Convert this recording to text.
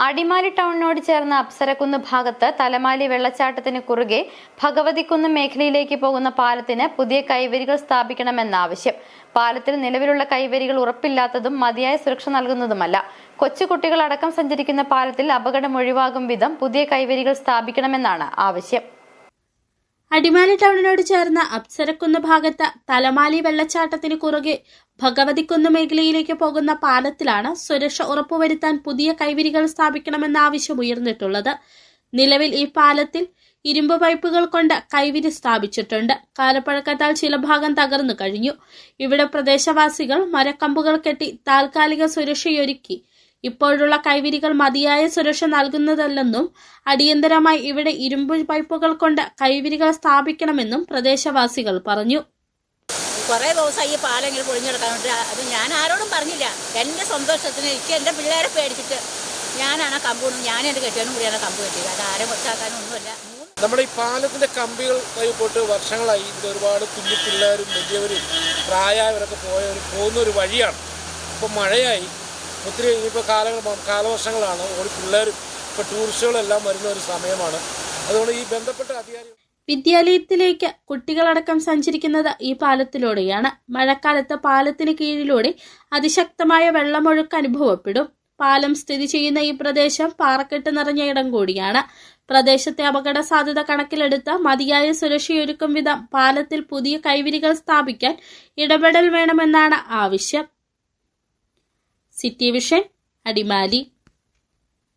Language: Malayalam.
അടിമാലി ടൗണിനോട് ചേർന്ന അപ്സരക്കുന്ന് ഭാഗത്ത് തലമാലി വെള്ളച്ചാട്ടത്തിന് കുറുകെ ഭഗവതിക്കുന്ന് മേഖലയിലേക്ക് പോകുന്ന പാലത്തിന് പുതിയ കൈവരികൾ സ്ഥാപിക്കണമെന്ന ആവശ്യം. പാലത്തിൽ നിലവിലുള്ള കൈവരികൾ ഉറപ്പില്ലാത്തതും മതിയായ സുരക്ഷ നൽകുന്നതുമല്ല. കൊച്ചുകുട്ടികളടക്കം സഞ്ചരിക്കുന്ന പാലത്തിൽ അപകടം ഒഴിവാകും വിധം പുതിയ കൈവരികൾ സ്ഥാപിക്കണമെന്നാണ് ആവശ്യം. അടിമാലി ടൗണിനോട് ചേർന്ന അപ്സരക്കുന്ന് ഭാഗത്ത് തലമാലി വെള്ളച്ചാട്ടത്തിന് കുറുകെ ഭഗവതിക്കുന്ന് മേഖലയിലേക്ക് പോകുന്ന പാലത്തിലാണ് സുരക്ഷ ഉറപ്പുവരുത്താൻ പുതിയ കൈവരികൾ സ്ഥാപിക്കണമെന്ന ആവശ്യം ഉയർന്നിട്ടുള്ളത്. നിലവിൽ ഈ പാലത്തിൽ ഇരുമ്പ് പൈപ്പുകൾ കൊണ്ട് കൈവരി സ്ഥാപിച്ചിട്ടുണ്ട്. കാലപ്പഴക്കത്താൽ ചില ഭാഗം തകർന്നു കഴിഞ്ഞു. ഇവിടെ പ്രദേശവാസികൾ മരക്കമ്പുകൾ കെട്ടി താൽക്കാലിക സുരക്ഷയൊരുക്കി. ഇപ്പോഴുള്ള കൈവരികൾ മതിയായ സുരക്ഷ നൽകുന്നതല്ലെന്നും അടിയന്തരമായി ഇവിടെ ഇരുമ്പ് പൈപ്പുകൾ കൊണ്ട് കൈവരികൾ സ്ഥാപിക്കണമെന്നും പ്രദേശവാസികൾ പറഞ്ഞു. കുറേ ദിവസമായി ഈ പാലം ഇങ്ങനെ പൊളിഞ്ഞെടുക്കാൻ വേണ്ടി അത് ഞാൻ ആരോടും പറഞ്ഞില്ല. എൻ്റെ സന്തോഷത്തിന് എനിക്ക് എൻ്റെ പിള്ളേരെ പേടിച്ചിട്ട് ഞാനാണ് കമ്പൂണും ഞാൻ എൻ്റെ കെട്ടിയവനും കൂടിയാണ് കമ്പ് കെട്ടിയത്. അത് ആരും വെച്ചാക്കാനും ഒന്നുമില്ല. നമ്മുടെ ഈ പാലത്തിൻ്റെ കമ്പികൾ പോയിട്ട് വർഷങ്ങളായി. ഇതിൽ ഒരുപാട് കുഞ്ഞു പിള്ളേരും വലിയവരും പ്രായമായവരൊക്കെ പോകുന്ന ഒരു വഴിയാണ്. ഇപ്പോൾ മഴയായി ഒത്തിരി, ഇനിയിപ്പോൾ കാലവർഷങ്ങളാണ്. ഒരു പിള്ളേരും ഇപ്പോൾ ടൂറിസ്റ്റുകളെല്ലാം വരുന്ന ഒരു സമയമാണ്. അതുകൊണ്ട് ഈ ബന്ധപ്പെട്ട അധികാരികൾ വിദ്യാലയത്തിലേക്ക് കുട്ടികളടക്കം സഞ്ചരിക്കുന്നത് ഈ പാലത്തിലൂടെയാണ്. മഴക്കാലത്ത് പാലത്തിന് കീഴിലൂടെ അതിശക്തമായ വെള്ളമൊഴുക്ക് അനുഭവപ്പെടും. പാലം സ്ഥിതി ചെയ്യുന്ന ഈ പ്രദേശം പാറക്കെട്ട് നിറഞ്ഞ ഇടം കൂടിയാണ്. പ്രദേശത്തെ അപകട സാധ്യത കണക്കിലെടുത്ത് മതിയായ സുരക്ഷയൊരുക്കും വിധം പാലത്തിൽ പുതിയ കൈവരികൾ സ്ഥാപിക്കാൻ ഇടപെടൽ വേണമെന്നാണ് ആവശ്യം. City vision, Adimali.